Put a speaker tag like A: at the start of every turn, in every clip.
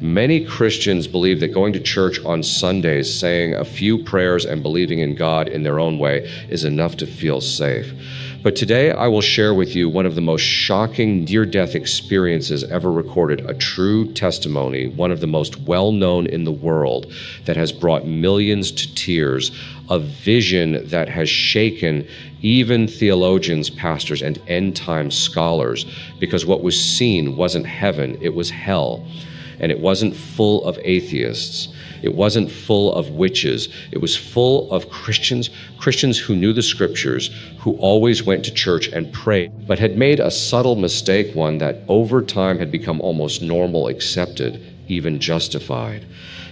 A: Many Christians believe that going to church on Sundays, saying a few prayers and believing in God in their own way is enough to feel safe. But today I will share with you one of the most shocking near-death experiences ever recorded, a true testimony, one of the most well-known in the world, that has brought millions to tears, a vision that has shaken even theologians, pastors, and end-time scholars, because what was seen wasn't heaven, it was hell. And it wasn't full of atheists. It wasn't full of witches. It was full of Christians who knew the scriptures, who always went to church and prayed, but had made a subtle mistake, one that over time had become almost normal, accepted, even justified.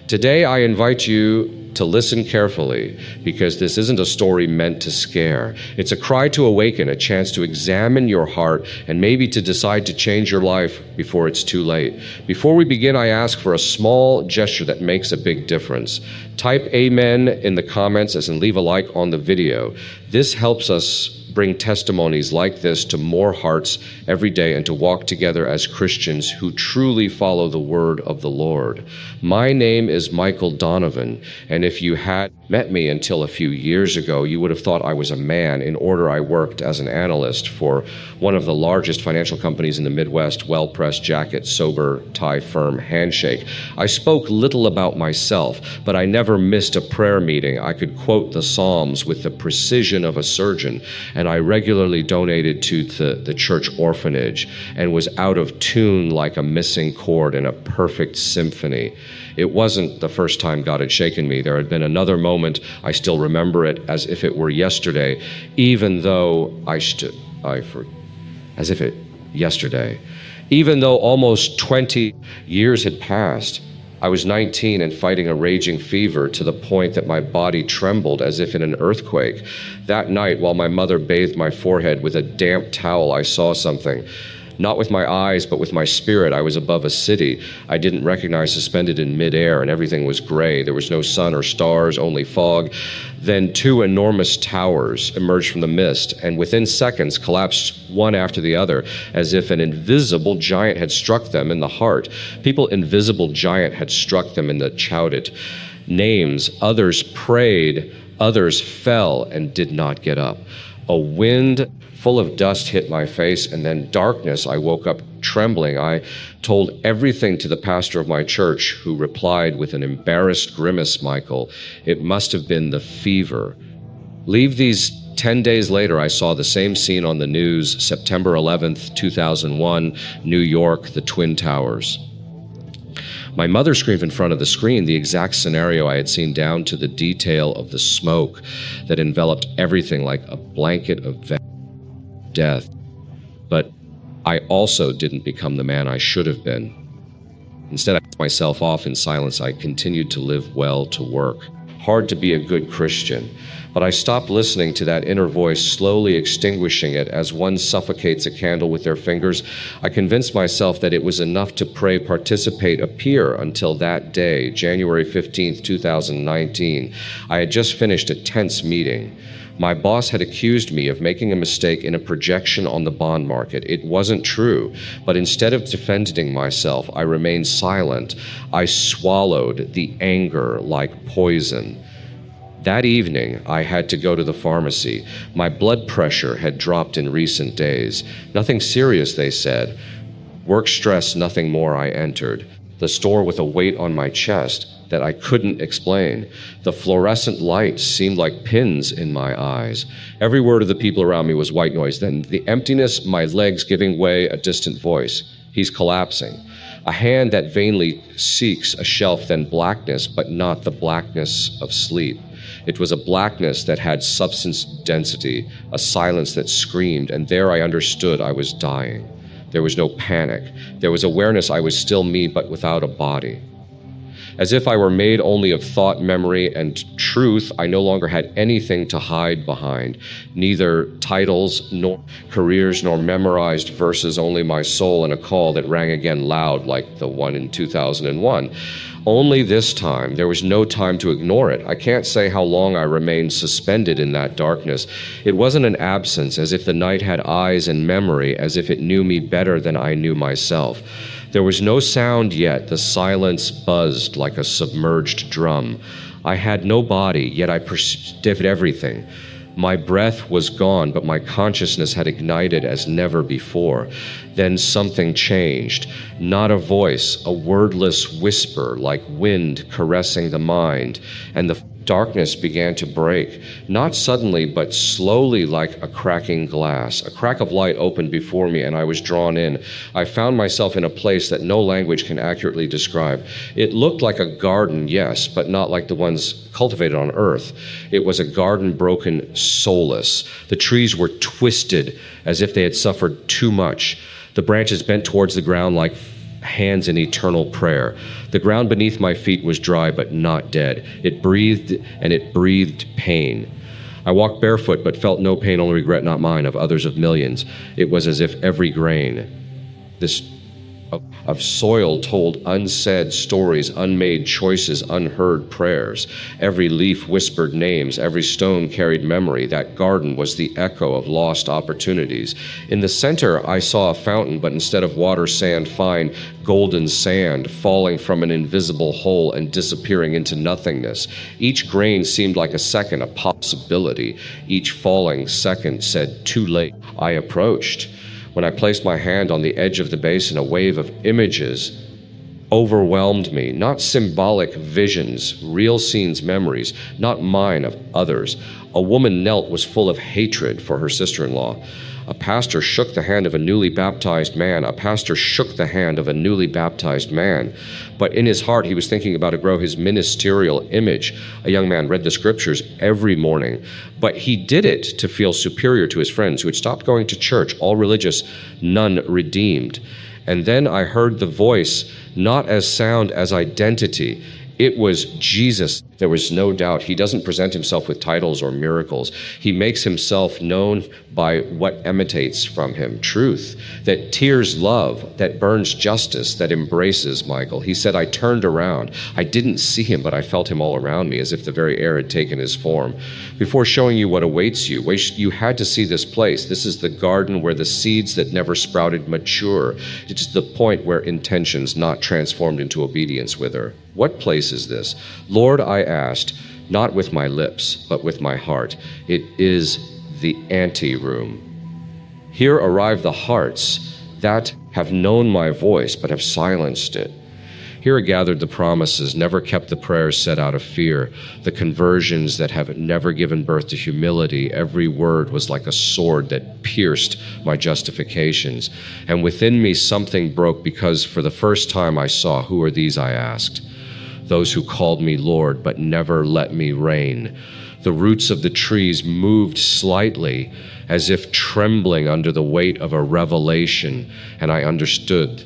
A: Today, I invite you to listen carefully, because this isn't a story meant to scare. It's a cry to awaken, a chance to examine your heart, and maybe to decide to change your life before it's too late. Before we begin, I ask for a small gesture that makes a big difference. Type amen in the comments and leave a like on the video. This helps us bring testimonies like this to more hearts every day and to walk together as Christians who truly follow the word of the Lord. My name is Michael Donovan, and if you had met me until a few years ago, you would have thought I was a man. In order, I worked as an analyst for one of the largest financial companies in the Midwest, well-pressed jacket, sober tie firm, handshake. I spoke little about myself, but I never missed a prayer meeting. I could quote the Psalms with the precision of a surgeon, and I regularly donated to the church orphanage and was out of tune like a missing chord in a perfect symphony. It wasn't the first time God had shaken me. There had been another moment, I still remember it as if it were yesterday, even though Even though almost 20 years had passed, I was 19 and fighting a raging fever to the point that my body trembled as if in an earthquake. That night, while my mother bathed my forehead with a damp towel, I saw something. Not with my eyes, but with my spirit. I was above a city I didn't recognize, suspended in midair, and everything was gray. There was no sun or stars, only fog. Then two enormous towers emerged from the mist, and within seconds collapsed one after the other, as if an invisible giant had struck them in the heart. Invisible giant had struck them in the chowdit. Names, others prayed, others fell and did not get up. A wind full of dust hit my face, and then darkness. I woke up trembling. I told everything to the pastor of my church, who replied with an embarrassed grimace, "Michael, it must have been the fever." Leave these 10 days later, I saw the same scene on the news, September 11th, 2001, New York, the Twin Towers. My mother screamed in front of the screen the exact scenario I had seen, down to the detail of the smoke that enveloped everything like a blanket of death. But I also didn't become the man I should have been. Instead, I took myself off in silence. I continued to live well, to work. Hard to be a good Christian. But I stopped listening to that inner voice, slowly extinguishing it as one suffocates a candle with their fingers. I convinced myself that it was enough to pray, participate, appear, until that day, January 15th, 2019. I had just finished a tense meeting. My boss had accused me of making a mistake in a projection on the bond market. It wasn't true, but instead of defending myself, I remained silent. I swallowed the anger like poison. That evening, I had to go to the pharmacy. My blood pressure had dropped in recent days. Nothing serious, they said. Work stress, nothing more. I entered the store with a weight on my chest that I couldn't explain. The fluorescent lights seemed like pins in my eyes. Every word of the people around me was white noise. Then the emptiness, my legs giving way, a distant voice. He's collapsing. A hand that vainly seeks a shelf, then blackness, but not the blackness of sleep. It was a blackness that had substance density, a silence that screamed, and there I understood I was dying. There was no panic. There was awareness I was still me, but without a body. As if I were made only of thought, memory, and truth, I no longer had anything to hide behind. Neither titles, nor careers, nor memorized verses, only my soul and a call that rang again loud like the one in 2001. Only this time, there was no time to ignore it. I can't say how long I remained suspended in that darkness. It wasn't an absence, as if the night had eyes and memory, as if it knew me better than I knew myself. There was no sound yet. The silence buzzed like a submerged drum. I had no body, yet I perceived everything. My breath was gone, but my consciousness had ignited as never before. Then something changed. Not a voice, a wordless whisper like wind caressing the mind, and the darkness began to break, not suddenly, but slowly like a cracking glass. A crack of light opened before me, and I was drawn in. I found myself in a place that no language can accurately describe. It looked like a garden, yes, but not like the ones cultivated on earth. It was a garden broken soulless. The trees were twisted as if they had suffered too much. The branches bent towards the ground like hands in eternal prayer. The ground beneath my feet was dry but not dead. It breathed, and it breathed pain. I walked barefoot but felt no pain, only regret, not mine, of others, of millions. It was as if every grain of soil told unsaid stories, unmade choices, unheard prayers. Every leaf whispered names, every stone carried memory. That garden was the echo of lost opportunities. In the center, I saw a fountain, but instead of water, sand, fine golden sand falling from an invisible hole and disappearing into nothingness. Each grain seemed like a second, a possibility. Each falling second said, "Too late." I approached. When I placed my hand on the edge of the basin, a wave of images overwhelmed me. Not symbolic visions, real scenes, memories, not mine, of others. A woman knelt, was full of hatred for her sister-in-law. A pastor shook the hand of a newly baptized man. A pastor shook the hand of a newly baptized man. But in his heart, he was thinking about to grow his ministerial image. A young man read the scriptures every morning, but he did it to feel superior to his friends who had stopped going to church, all religious, none redeemed. And then I heard the voice, not as sound as identity. It was Jesus. There was no doubt. He doesn't present himself with titles or miracles. He makes himself known by what emanates from him, truth, that tears love, that burns justice, that embraces Michael. He said, I turned around. I didn't see him, but I felt him all around me, as if the very air had taken his form. Before showing you what awaits you, you had to see this place. This is the garden where the seeds that never sprouted mature. It's the point where intentions not transformed into obedience wither. What place is this? Lord, I asked, not with my lips, but with my heart. It is the anteroom. Here arrive the hearts that have known my voice, but have silenced it. Here are gathered the promises, never kept the prayers said out of fear, the conversions that have never given birth to humility. Every word was like a sword that pierced my justifications. And within me something broke, because for the first time I saw, who are these, I asked. Those who called me Lord, but never let me reign. The roots of the trees moved slightly, as if trembling under the weight of a revelation, and I understood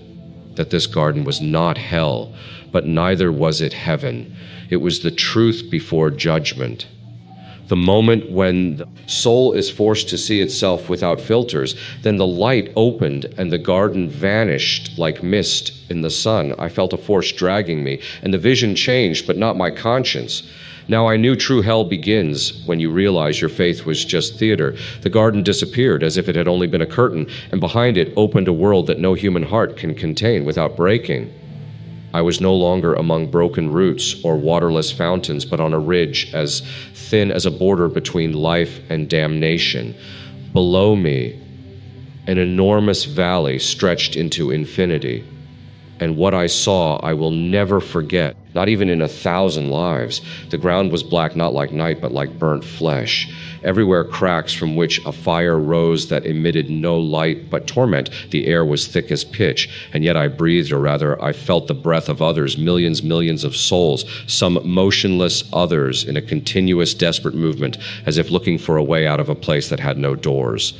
A: that this garden was not hell, but neither was it heaven. It was the truth before judgment. The moment when the soul is forced to see itself without filters, then the light opened and the garden vanished like mist in the sun. I felt a force dragging me, and the vision changed, but not my conscience. Now I knew true hell begins when you realize your faith was just theater. The garden disappeared as if it had only been a curtain, and behind it opened a world that no human heart can contain without breaking. I was no longer among broken roots or waterless fountains, but on a ridge as thin as a border between life and damnation. Below me, an enormous valley stretched into infinity. And what I saw, I will never forget, not even in 1,000 lives. The ground was black, not like night, but like burnt flesh. Everywhere cracks from which a fire rose that emitted no light but torment. The air was thick as pitch, and yet I breathed, or rather, I felt the breath of others, millions of souls, some motionless others in a continuous, desperate movement, as if looking for a way out of a place that had no doors.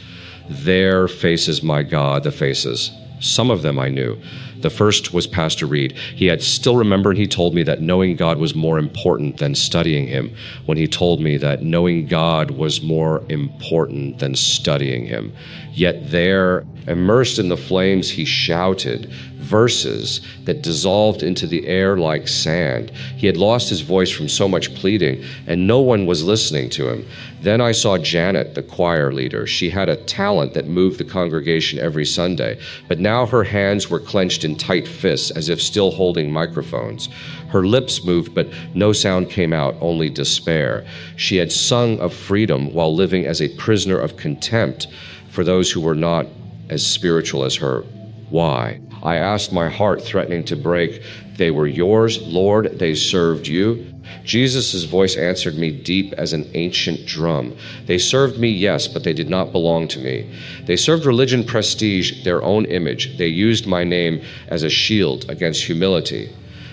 A: There faces my God, the faces. Some of them I knew. The first was Pastor Reed. He had still remembered, he told me that knowing God was more important than studying him. When he told me that knowing God was more important than studying him. Yet there, immersed in the flames, he shouted verses that dissolved into the air like sand. He had lost his voice from so much pleading, and no one was listening to him. Then I saw Janet, the choir leader. She had a talent that moved the congregation every Sunday, but now her hands were clenched in in tight fists as if still holding microphones. Her lips moved, but no sound came out, only despair. She had sung of freedom while living as a prisoner of contempt for those who were not as spiritual as her. Why? I asked, my heart threatening to break. They were yours, Lord, they served you. Jesus' voice answered me deep as an ancient drum. They served me, yes, but they did not belong to me. They served religion, prestige, their own image. They used my name as a shield against humility.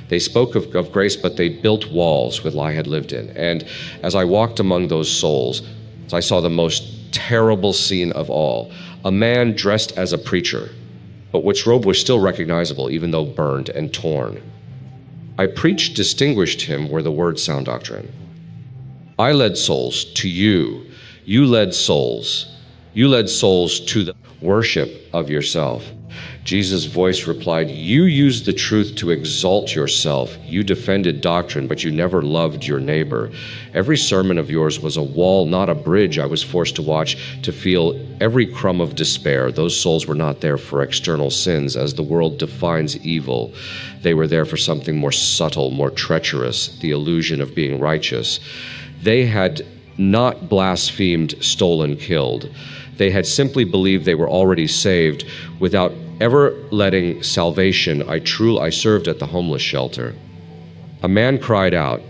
A: They spoke of grace, but they built walls with lie had lived in. And as I walked among those souls, I saw the most terrible scene of all. A man dressed as a preacher, but which robe was still recognizable, even though burned and torn. I preached distinguished him where the word sound doctrine. I led souls to you. You led souls. You led souls to the worship of yourself. Jesus' voice replied, you used the truth to exalt yourself. You defended doctrine, but you never loved your neighbor. Every sermon of yours was a wall, not a bridge I was forced to watch to feel every crumb of despair. Those souls were not there for external sins, as the world defines evil. They were there for something more subtle, more treacherous, the illusion of being righteous. They had not blasphemed, stolen, killed. They had simply believed they were already saved without ever letting salvation. I served at the homeless shelter. A man cried out,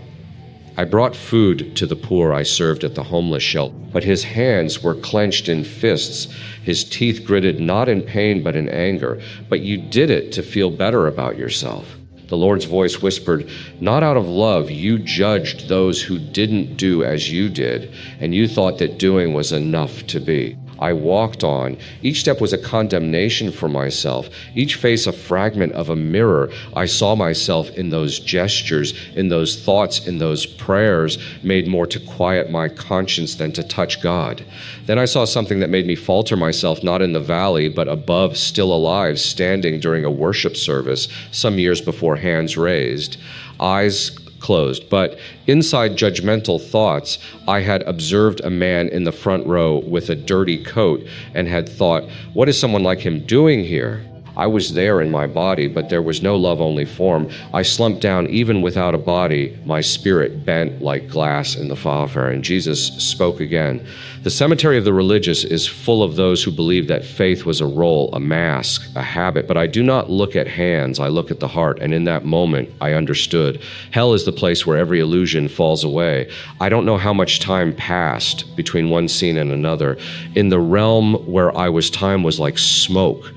A: I brought food to the poor. I served at the homeless shelter. But his hands were clenched in fists, his teeth gritted not in pain but in anger. But you did it to feel better about yourself. The Lord's voice whispered, not out of love, you judged those who didn't do as you did, and you thought that doing was enough to be. I walked on. Each step was a condemnation for myself, each face a fragment of a mirror. I saw myself in those gestures, in those thoughts, in those prayers, made more to quiet my conscience than to touch God. Then I saw something that made me falter myself, not in the valley, but above, still alive, standing during a worship service, some years before hands raised, eyes closed. But inside judgmental thoughts, I had observed a man in the front row with a dirty coat and had thought, what is someone like him doing here? I was there in my body, but there was no love-only form. I slumped down even without a body, my spirit bent like glass in the thoroughfare. And Jesus spoke again. The cemetery of the religious is full of those who believe that faith was a role, a mask, a habit. But I do not look at hands, I look at the heart. And in that moment, I understood. Hell is the place where every illusion falls away. I don't know how much time passed between one scene and another. In the realm where I was, time was like smoke.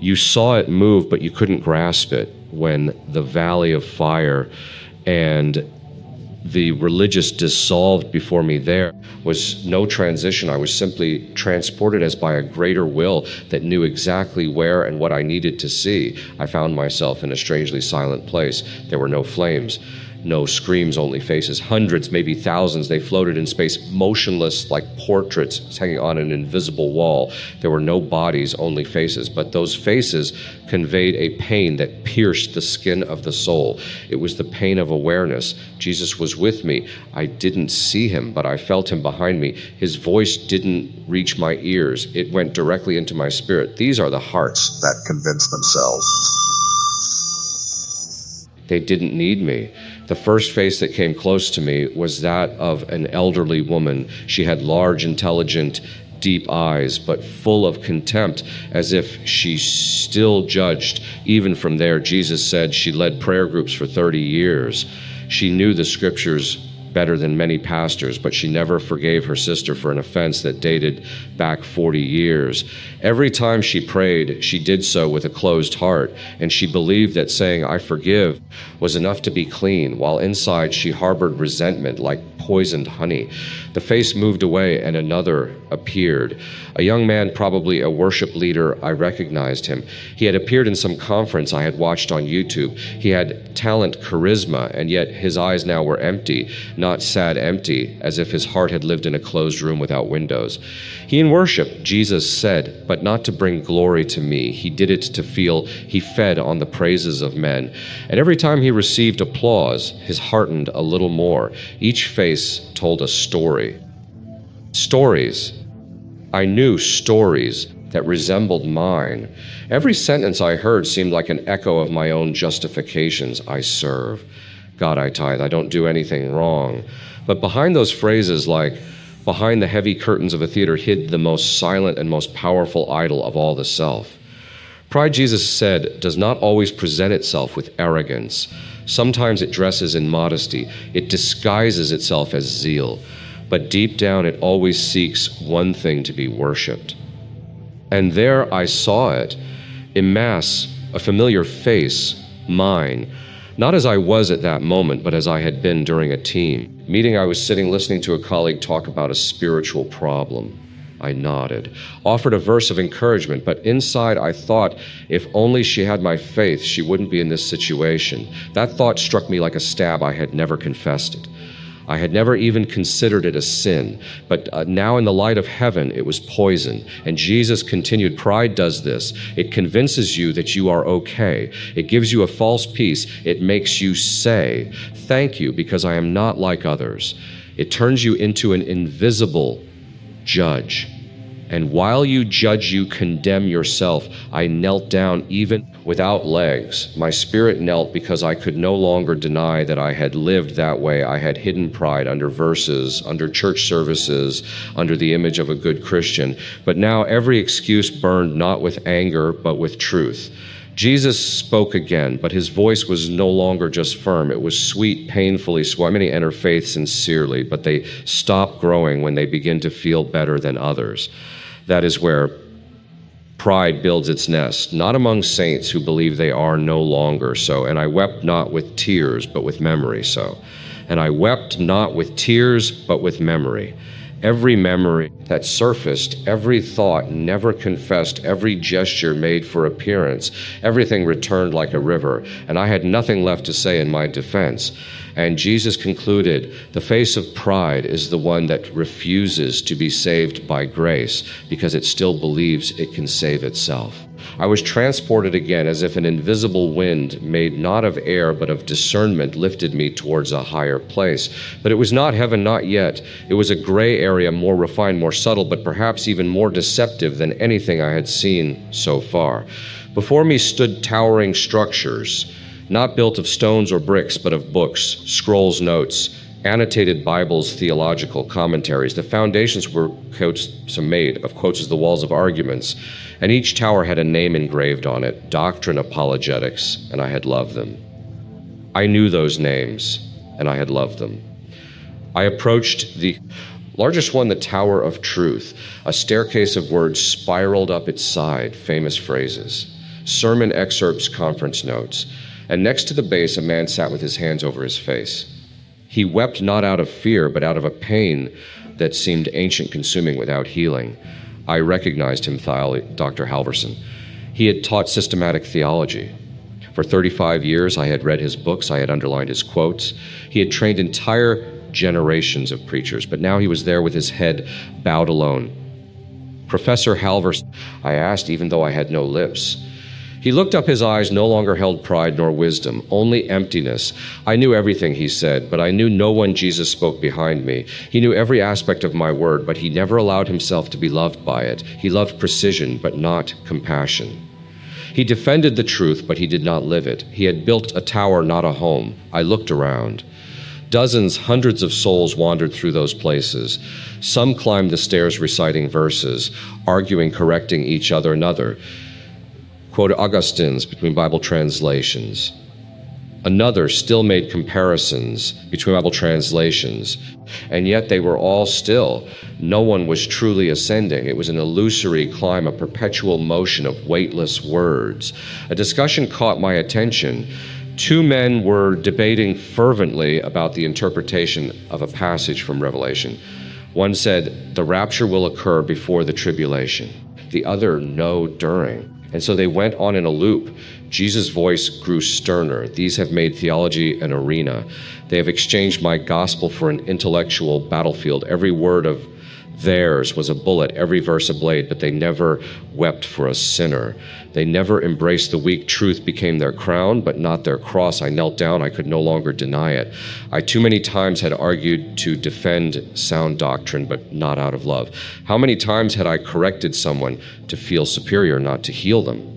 A: You saw it move, but you couldn't grasp it. When the valley of fire and the religious dissolved before me, there was no transition. I was simply transported as by a greater will that knew exactly where and what I needed to see. I found myself in a strangely silent place. There were no flames, no screams, only faces. Hundreds, maybe thousands, they floated in space, motionless like portraits hanging on an invisible wall. There were no bodies, only faces. But those faces conveyed a pain that pierced the skin of the soul. It was the pain of awareness. Jesus was with me. I didn't see him, but I felt him behind me. His voice didn't reach my ears. It went directly into my spirit. These are the hearts
B: that convince themselves
A: they didn't need me. The first face that came close to me was that of an elderly woman. She had large, intelligent, deep eyes, but full of contempt, as if she still judged. Even from there, Jesus said she led prayer groups for 30 years. She knew the scriptures better than many pastors, but she never forgave her sister for an offense that dated back 40 years. Every time she prayed, she did so with a closed heart, and she believed that saying, I forgive, was enough to be clean, while inside she harbored resentment like poisoned honey. The face moved away and another appeared. A young man, probably a worship leader. I recognized him. He had appeared in some conference I had watched on YouTube. He had talent, charisma, and yet his eyes now were empty, not sad empty, as if his heart had lived in a closed room without windows. He in worship, Jesus said, but not to bring glory to me. He did it to feel he fed on the praises of men. And every time he received applause, his heartened a little more. Each face told a story. Stories. I knew stories, that resembled mine. Every sentence I heard seemed like an echo of my own justifications. I serve. God, I tithe. I don't do anything wrong. But behind those phrases, like behind the heavy curtains of a theater, hid the most silent and most powerful idol of all, the self. Pride, Jesus said, does not always present itself with arrogance. Sometimes it dresses in modesty. It disguises itself as zeal. But deep down, it always seeks one thing: to be worshipped. And there I saw it, en masse, a familiar face, mine, not as I was at that moment, but as I had been during a team meeting. I was sitting listening to a colleague talk about a spiritual problem. I nodded, offered a verse of encouragement, but inside I thought, if only she had my faith, she wouldn't be in this situation. That thought struck me like a stab. I had never confessed it. I had never even considered it a sin, but now in the light of heaven, it was poison. And Jesus continued, pride does this. It convinces you that you are okay. It gives you a false peace. It makes you say, thank you, because I am not like others. It turns you into an invisible judge. And while you judge, you condemn yourself. I knelt down even without legs. My spirit knelt because I could no longer deny that I had lived that way. I had hidden pride under verses, under church services, under the image of a good Christian. But now every excuse burned not with anger, but with truth. Jesus spoke again, but his voice was no longer just firm. It was sweet, painfully sweet. Many enter faith sincerely, but they stop growing when they begin to feel better than others. That is where pride builds its nest, not among saints who believe they are no longer so. And I wept not with tears, but with memory so. And I wept not with tears, but with memory. Every memory that surfaced, every thought never confessed, every gesture made for appearance, everything returned like a river, and I had nothing left to say in my defense. And Jesus concluded, the face of pride is the one that refuses to be saved by grace because it still believes it can save itself. I was transported again as if an invisible wind made not of air but of discernment lifted me towards a higher place. But it was not heaven, not yet. It was a gray area, more refined, more subtle, but perhaps even more deceptive than anything I had seen so far. Before me stood towering structures, not built of stones or bricks, but of books, scrolls, notes, annotated Bibles, theological commentaries. The foundations were made of quotes as the walls of arguments, and each tower had a name engraved on it, doctrine, apologetics, and I had loved them. I knew those names, and I had loved them. I approached the largest one, the Tower of Truth. A staircase of words spiraled up its side, famous phrases, sermon excerpts, conference notes. And next to the base, a man sat with his hands over his face. He wept not out of fear, but out of a pain that seemed ancient, consuming, without healing. I recognized him, Dr. Halverson. He had taught systematic theology. For 35 years, I had read his books. I had underlined his quotes. He had trained entire generations of preachers, but now he was there with his head bowed alone. Professor Halverson, I asked, even though I had no lips. He looked up. His eyes no longer held pride nor wisdom, only emptiness. I knew everything he said, but I knew no one Jesus spoke behind me. He knew every aspect of my word, but he never allowed himself to be loved by it. He loved precision, but not compassion. He defended the truth, but he did not live it. He had built a tower, not a home. I looked around. Dozens, hundreds of souls wandered through those places. Some climbed the stairs reciting verses, arguing, correcting each other. Another quoted Augustine's between Bible translations. Another still made comparisons between Bible translations, and yet they were all still. No one was truly ascending. It was an illusory climb, a perpetual motion of weightless words. A discussion caught my attention. Two men were debating fervently about the interpretation of a passage from Revelation. One said, the rapture will occur before the tribulation. The other, no, during. And so they went on in a loop. Jesus' voice grew sterner. These have made theology an arena. They have exchanged my gospel for an intellectual battlefield. Every word of Theirs was a bullet, every verse a blade, but they never wept for a sinner. They never embraced the weak. Truth became their crown, but not their cross. I knelt down. I could no longer deny it. I too many times had argued to defend sound doctrine, but not out of love. How many times had I corrected someone to feel superior, not to heal them?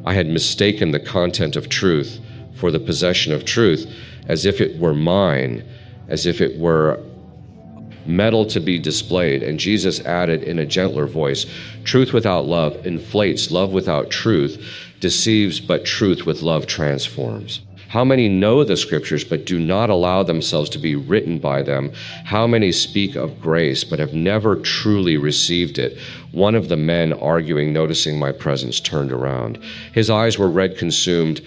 A: I had mistaken the content of truth for the possession of truth, as if it were mine, as if it were metal to be displayed. And Jesus added in a gentler voice, truth without love inflates, love without truth deceives, but truth with love transforms. How many know the scriptures but do not allow themselves to be written by them? How many speak of grace but have never truly received it? One of the men arguing, noticing my presence, turned around. His eyes were red consumed.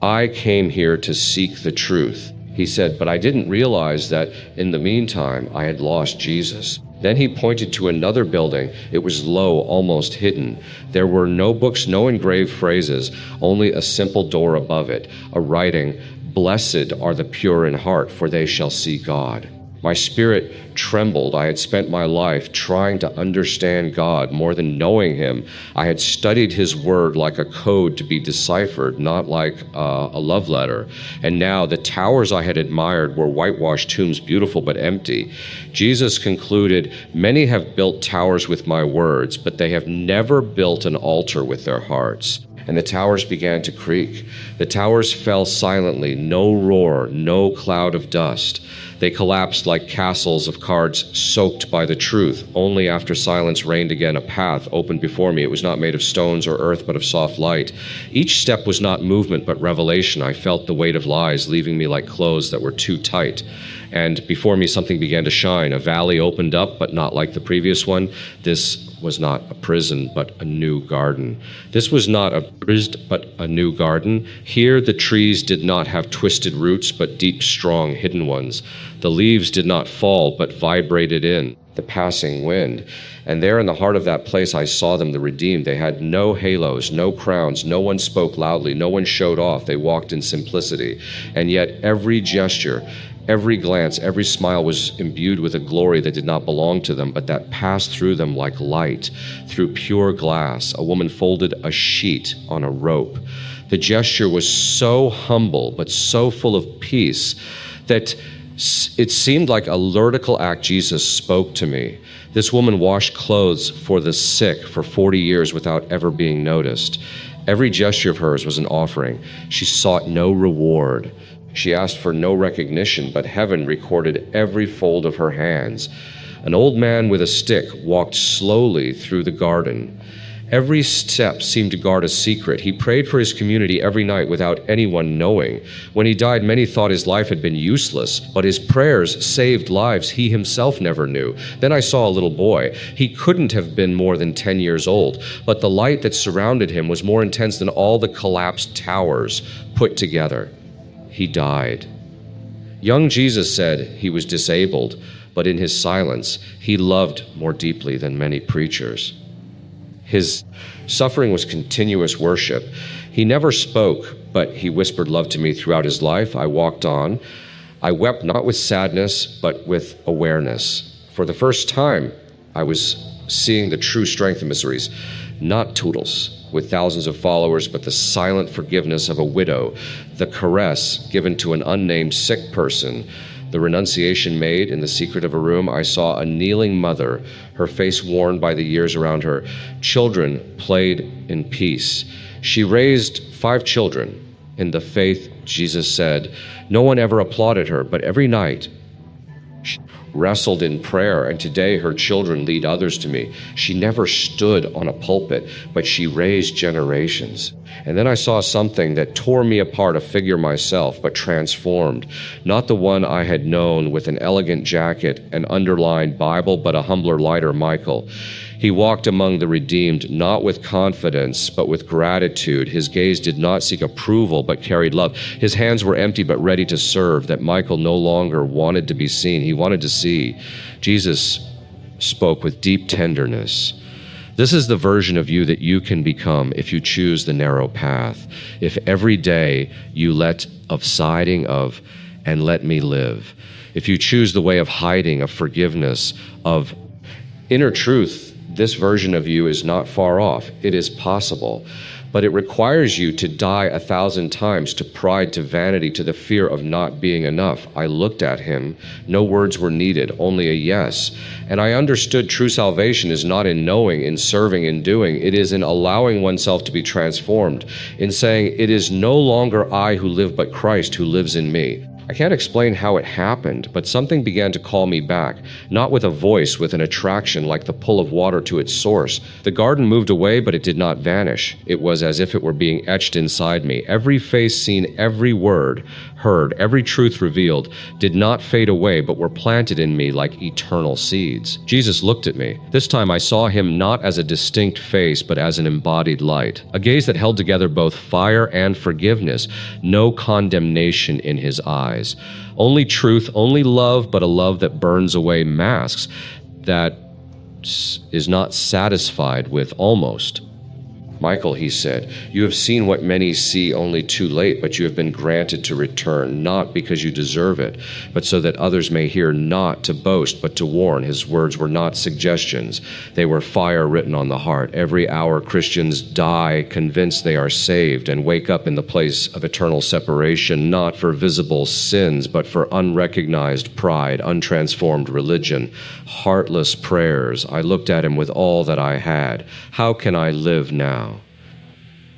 A: I came here to seek the truth. He said, but I didn't realize that in the meantime I had lost Jesus. Then he pointed to another building. It was low, almost hidden. There were no books, no engraved phrases, only a simple door above it, a writing, "Blessed are the pure in heart, for they shall see God." My spirit trembled. I had spent my life trying to understand God more than knowing him. I had studied his word like a code to be deciphered, not like a love letter. And now the towers I had admired were whitewashed tombs, beautiful but empty. Jesus concluded, many have built towers with my words, but they have never built an altar with their hearts. And the towers began to creak. The towers fell silently, no roar, no cloud of dust. They collapsed like castles of cards soaked by the truth. Only after silence reigned again, a path opened before me. It was not made of stones or earth, but of soft light. Each step was not movement, but revelation. I felt the weight of lies leaving me like clothes that were too tight. And before me something began to shine. A valley opened up, but not like the previous one. This was not a prison, but a new garden. This was not a prison, but a new garden. Here the trees did not have twisted roots, but deep, strong, hidden ones. The leaves did not fall, but vibrated in the passing wind. And there in the heart of that place I saw them, the redeemed. They had no halos, no crowns. No one spoke loudly. No one showed off. They walked in simplicity. And yet every gesture, every glance, every smile was imbued with a glory that did not belong to them, but that passed through them like light, through pure glass. A woman folded a sheet on a rope. The gesture was so humble, but so full of peace that it seemed like a liturgical act. Jesus spoke to me. This woman washed clothes for the sick for 40 years without ever being noticed. Every gesture of hers was an offering. She sought no reward. She asked for no recognition, but heaven recorded every fold of her hands. An old man with a stick walked slowly through the garden. Every step seemed to guard a secret. He prayed for his community every night without anyone knowing. When he died, many thought his life had been useless, but his prayers saved lives he himself never knew. Then I saw a little boy. He couldn't have been more than 10 years old, but the light that surrounded him was more intense than all the collapsed towers put together. He died. Young Jesus said he was disabled, but in his silence, he loved more deeply than many preachers. His suffering was continuous worship. He never spoke, but he whispered love to me throughout his life. I walked on. I wept not with sadness, but with awareness. For the first time, I was seeing the true strength of miseries, not toodles with thousands of followers, but the silent forgiveness of a widow, the caress given to an unnamed sick person, the renunciation made in the secret of a room. I saw a kneeling mother, her face worn by the years around her. Children played in peace. She raised 5 children in the faith Jesus said. No one ever applauded her, but every night she wrestled in prayer, and today her children lead others to me. She never stood on a pulpit, but she raised generations. And then I saw something that tore me apart, a figure myself, but transformed. Not the one I had known with an elegant jacket and underlined Bible, but a humbler, lighter Michael. He walked among the redeemed, not with confidence, but with gratitude. His gaze did not seek approval, but carried love. His hands were empty, but ready to serve. That Michael no longer wanted to be seen. He wanted to see. Jesus spoke with deep tenderness. This is the version of you that you can become if you choose the narrow path. If every day you let of siding of and let me live. If you choose the way of hiding, of forgiveness, of Inner truth, this version of you is not far off. It is possible. But it requires you to die 1,000 times, to pride, to vanity, to the fear of not being enough. I looked at him. No words were needed, only a yes. And I understood true salvation is not in knowing, in serving, in doing. It is in allowing oneself to be transformed, in saying, it is no longer I who live, but Christ who lives in me. I can't explain how it happened, but something began to call me back, not with a voice, with an attraction like the pull of water to its source. The garden moved away, but it did not vanish. It was as if it were being etched inside me. Every face seen, every word heard, every truth revealed, did not fade away, but were planted in me like eternal seeds. Jesus looked at me. This time I saw him not as a distinct face, but as an embodied light, a gaze that held together both fire and forgiveness, no condemnation in his eyes. Only truth, only love, but a love that burns away masks, that is not satisfied with almost. Michael, he said, you have seen what many see only too late, but you have been granted to return, not because you deserve it, but so that others may hear, not to boast, but to warn. His words were not suggestions. They were fire written on the heart. Every hour Christians die convinced they are saved and wake up in the place of eternal separation, not for visible sins, but for unrecognized pride, untransformed religion, heartless prayers. I looked at him with all that I had. How can I live now?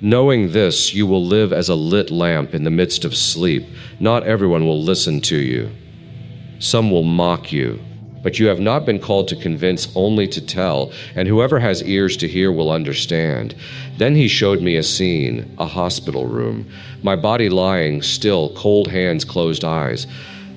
A: Knowing this, you will live as a lit lamp in the midst of sleep. Not everyone will listen to you. Some will mock you. But you have not been called to convince, only to tell, and whoever has ears to hear will understand. Then he showed me a scene, a hospital room. My body lying still, cold hands, closed eyes.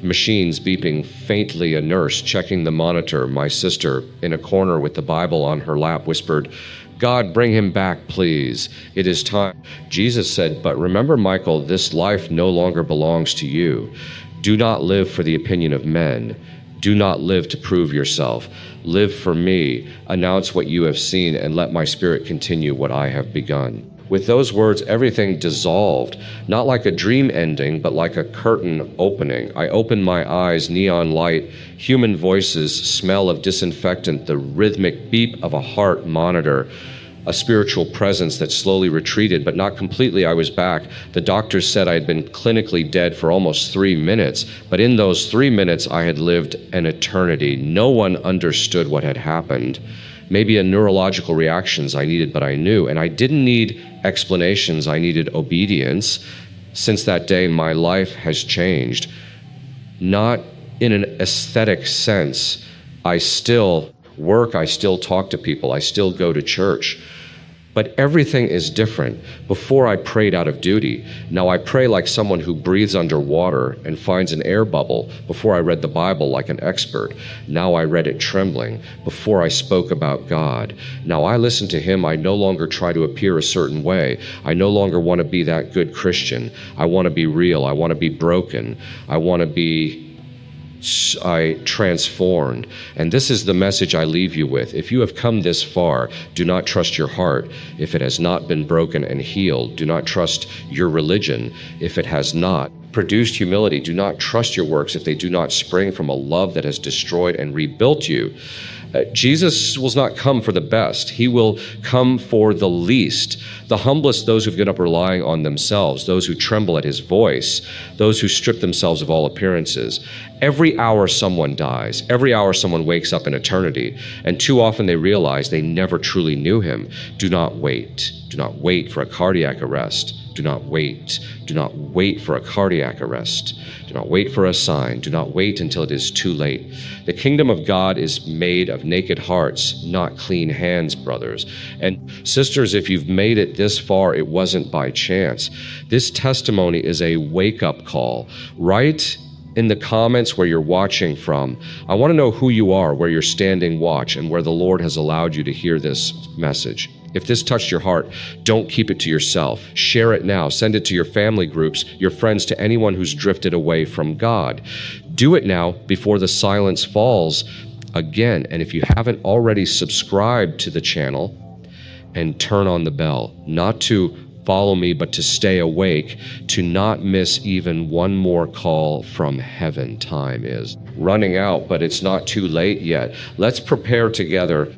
A: Machines beeping, faintly a nurse checking the monitor. My sister, in a corner with the Bible on her lap, whispered, God, bring him back, please. It is time. Jesus said, but remember, Michael, this life no longer belongs to you. Do not live for the opinion of men. Do not live to prove yourself. Live for me. Announce what you have seen, and let my spirit continue what I have begun. With those words, everything dissolved, not like a dream ending, but like a curtain opening. I opened my eyes, neon light, human voices, smell of disinfectant, the rhythmic beep of a heart monitor, a spiritual presence that slowly retreated, but not completely. I was back. The doctors said I had been clinically dead for almost 3 minutes, but in those 3 minutes, I had lived an eternity. No one understood what had happened. Maybe a neurological reactions I needed, but I knew. And I didn't need explanations, I needed obedience. Since that day, my life has changed. Not in an aesthetic sense. I still work, I still talk to people, I still go to church. But everything is different. Before I prayed out of duty. Now I pray like someone who breathes underwater and finds an air bubble. Before I read the Bible like an expert. Now I read it trembling. Before I spoke about God. Now I listen to him. I no longer try to appear a certain way. I no longer want to be that good Christian. I want to be real. I want to be broken. I want to be transformed. And this is the message I leave you with. If you have come this far, do not trust your heart if it has not been broken and healed. Do not trust your religion if it has not produced humility. Do not trust your works if they do not spring from a love that has destroyed and rebuilt you. Jesus will not come for the best. He will come for the least, the humblest, those who've given up relying on themselves, those who tremble at his voice, those who strip themselves of all appearances. Every hour someone dies, every hour someone wakes up in eternity, and too often they realize they never truly knew him. Do not wait. Do not wait for a cardiac arrest. Do not wait. Do not wait for a cardiac arrest. Do not wait for a sign. Do not wait until it is too late. The kingdom of God is made of naked hearts, not clean hands, brothers. And sisters, if you've made it this far, it wasn't by chance. This testimony is a wake-up call. Write in the comments where you're watching from. I want to know who you are, where you're standing watch, and where the Lord has allowed you to hear this message. If this touched your heart, don't keep it to yourself. Share it now. Send it to your family groups, your friends, to anyone who's drifted away from God. Do it now before the silence falls again. And if you haven't already subscribed to the channel, and turn on the bell, not to follow me, but to stay awake, to not miss even one more call from heaven. Time is running out, but it's not too late yet. Let's prepare together